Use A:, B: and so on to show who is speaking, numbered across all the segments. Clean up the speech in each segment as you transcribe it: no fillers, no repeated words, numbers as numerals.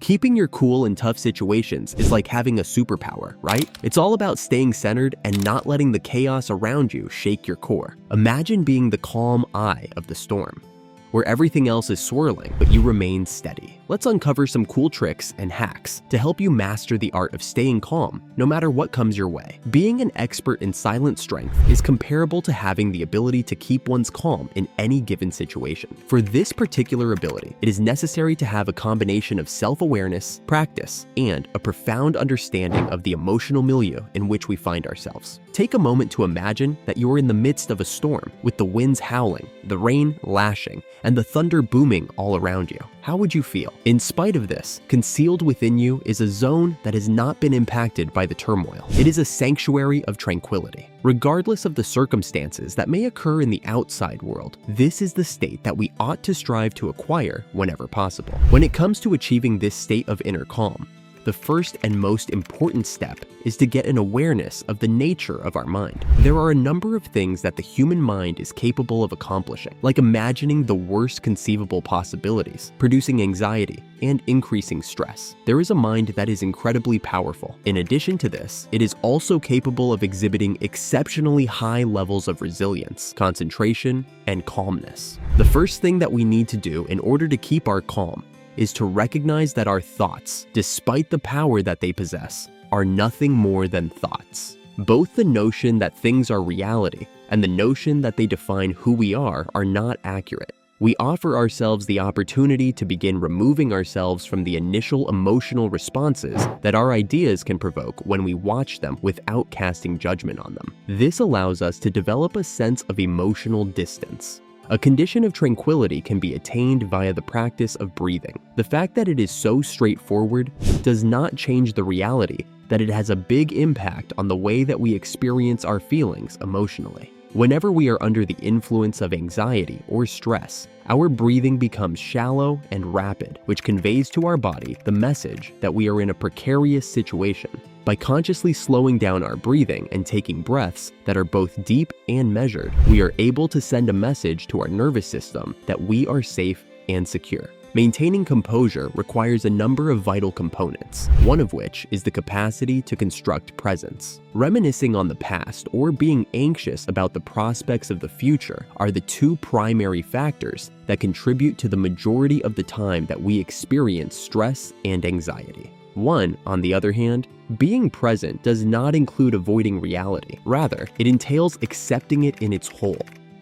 A: Keeping your cool in tough situations is like having a superpower, right? It's all about staying centered and not letting the chaos around you shake your core. Imagine being the calm eye of the storm, where everything else is swirling, but you remain steady. Let's uncover some cool tricks and hacks to help you master the art of staying calm, no matter what comes your way. Being an expert in silent strength is comparable to having the ability to keep one's calm in any given situation. For this particular ability, it is necessary to have a combination of self-awareness, practice, and a profound understanding of the emotional milieu in which we find ourselves. Take a moment to imagine that you are in the midst of a storm, with the winds howling, the rain lashing, and the thunder booming all around you. How would you feel? In spite of this, concealed within you is a zone that has not been impacted by the turmoil. It is a sanctuary of tranquility. Regardless of the circumstances that may occur in the outside world, this is the state that we ought to strive to acquire whenever possible. When it comes to achieving this state of inner calm, the first and most important step is to get an awareness of the nature of our mind. There are a number of things that the human mind is capable of accomplishing, like imagining the worst conceivable possibilities, producing anxiety, and increasing stress. There is a mind that is incredibly powerful. In addition to this, it is also capable of exhibiting exceptionally high levels of resilience, concentration, and calmness. The first thing that we need to do in order to keep our calm is to recognize that our thoughts, despite the power that they possess, are nothing more than thoughts. Both the notion that things are reality and the notion that they define who we are not accurate. We offer ourselves the opportunity to begin removing ourselves from the initial emotional responses that our ideas can provoke when we watch them without casting judgment on them. This allows us to develop a sense of emotional distance. A condition of tranquility can be attained via the practice of breathing. The fact that it is so straightforward does not change the reality that it has a big impact on the way that we experience our feelings emotionally. Whenever we are under the influence of anxiety or stress, our breathing becomes shallow and rapid, which conveys to our body the message that we are in a precarious situation. By consciously slowing down our breathing and taking breaths that are both deep and measured, we are able to send a message to our nervous system that we are safe and secure. Maintaining composure requires a number of vital components, one of which is the capacity to construct presence. Reminiscing on the past or being anxious about the prospects of the future are the two primary factors that contribute to the majority of the time that we experience stress and anxiety. One, on the other hand, being present does not include avoiding reality. Rather, it entails accepting it in its whole,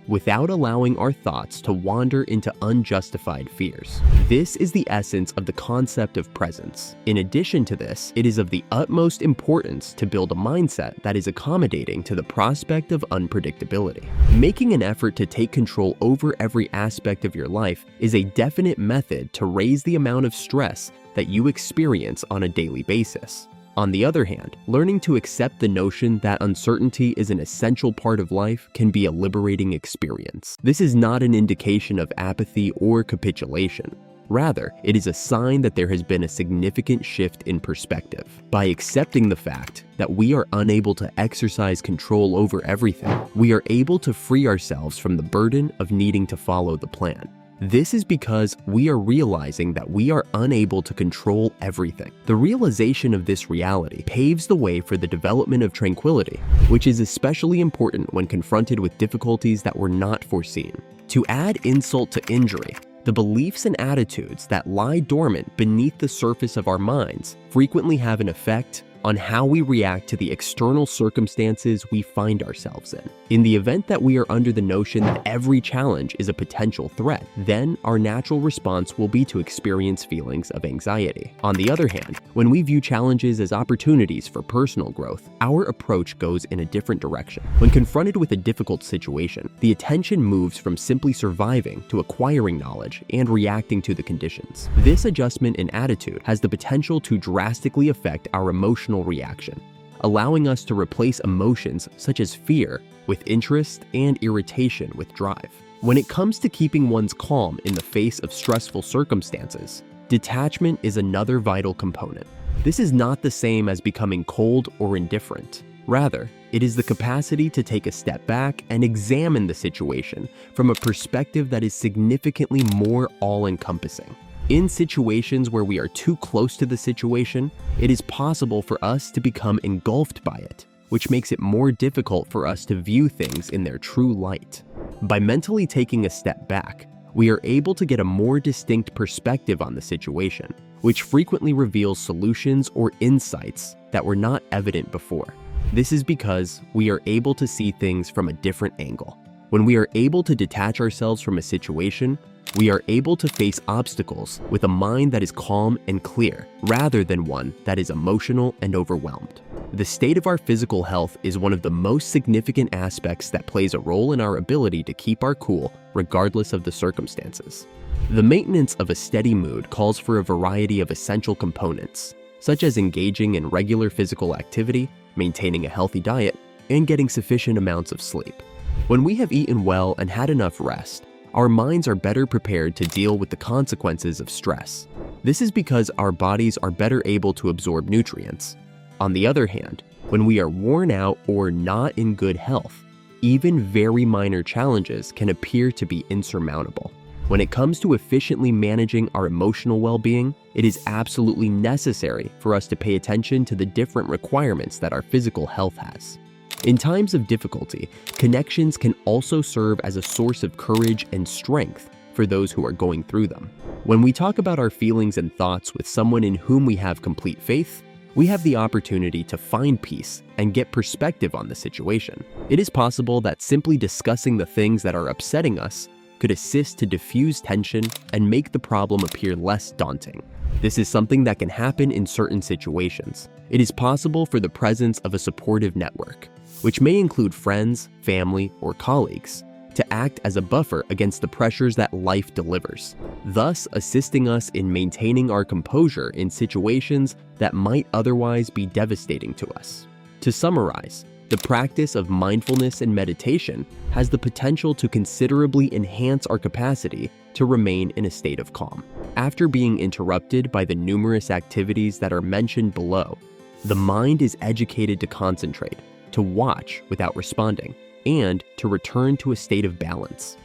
A: without allowing our thoughts to wander into unjustified fears. This is the essence of the concept of presence. In addition to this, it is of the utmost importance to build a mindset that is accommodating to the prospect of unpredictability. Making an effort to take control over every aspect of your life is a definite method to raise the amount of stress that you experience on a daily basis. On the other hand, learning to accept the notion that uncertainty is an essential part of life can be a liberating experience. This is not an indication of apathy or capitulation. Rather, it is a sign that there has been a significant shift in perspective. By accepting the fact that we are unable to exercise control over everything, we are able to free ourselves from the burden of needing to follow the plan. This is because we are realizing that we are unable to control everything. The realization of this reality paves the way for the development of tranquility, which is especially important when confronted with difficulties that were not foreseen. To add insult to injury, the beliefs and attitudes that lie dormant beneath the surface of our minds frequently have an effect on how we react to the external circumstances we find ourselves in. In the event that we are under the notion that every challenge is a potential threat, then our natural response will be to experience feelings of anxiety. On the other hand, when we view challenges as opportunities for personal growth, our approach goes in a different direction. When confronted with a difficult situation, the attention moves from simply surviving to acquiring knowledge and reacting to the conditions. This adjustment in attitude has the potential to drastically affect our emotional reaction, allowing us to replace emotions such as fear with interest and irritation with drive. When it comes to keeping one's calm in the face of stressful circumstances, detachment is another vital component. This is not the same as becoming cold or indifferent. Rather, it is the capacity to take a step back and examine the situation from a perspective that is significantly more all-encompassing. In situations where we are too close to the situation, it is possible for us to become engulfed by it, which makes it more difficult for us to view things in their true light. By mentally taking a step back, we are able to get a more distinct perspective on the situation, which frequently reveals solutions or insights that were not evident before. This is because we are able to see things from a different angle. When we are able to detach ourselves from a situation, we are able to face obstacles with a mind that is calm and clear, rather than one that is emotional and overwhelmed. The state of our physical health is one of the most significant aspects that plays a role in our ability to keep our cool, regardless of the circumstances. The maintenance of a steady mood calls for a variety of essential components, such as engaging in regular physical activity, maintaining a healthy diet, and getting sufficient amounts of sleep. When we have eaten well and had enough rest, our minds are better prepared to deal with the consequences of stress. This is because our bodies are better able to absorb nutrients. On the other hand, when we are worn out or not in good health, even very minor challenges can appear to be insurmountable. When it comes to efficiently managing our emotional well-being, it is absolutely necessary for us to pay attention to the different requirements that our physical health has. In times of difficulty, connections can also serve as a source of courage and strength for those who are going through them. When we talk about our feelings and thoughts with someone in whom we have complete faith, we have the opportunity to find peace and get perspective on the situation. It is possible that simply discussing the things that are upsetting us could assist to diffuse tension and make the problem appear less daunting. This is something that can happen in certain situations. It is possible for the presence of a supportive network, which may include friends, family, or colleagues, to act as a buffer against the pressures that life delivers, thus assisting us in maintaining our composure in situations that might otherwise be devastating to us. To summarize, the practice of mindfulness and meditation has the potential to considerably enhance our capacity to remain in a state of calm. After being interrupted by the numerous activities that are mentioned below, the mind is educated to concentrate, to watch without responding, and to return to a state of balance.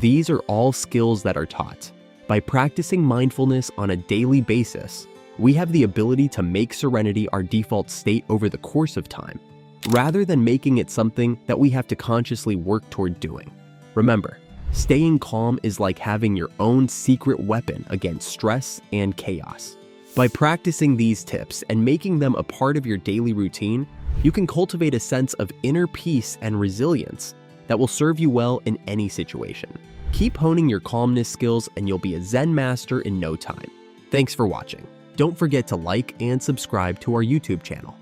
A: These are all skills that are taught. By practicing mindfulness on a daily basis, we have the ability to make serenity our default state over the course of time, rather than making it something that we have to consciously work toward doing. Remember, staying calm is like having your own secret weapon against stress and chaos. By practicing these tips and making them a part of your daily routine, you can cultivate a sense of inner peace and resilience that will serve you well in any situation. Keep honing your calmness skills and you'll be a Zen master in no time. Thanks for watching. Don't forget to like and subscribe to our YouTube channel.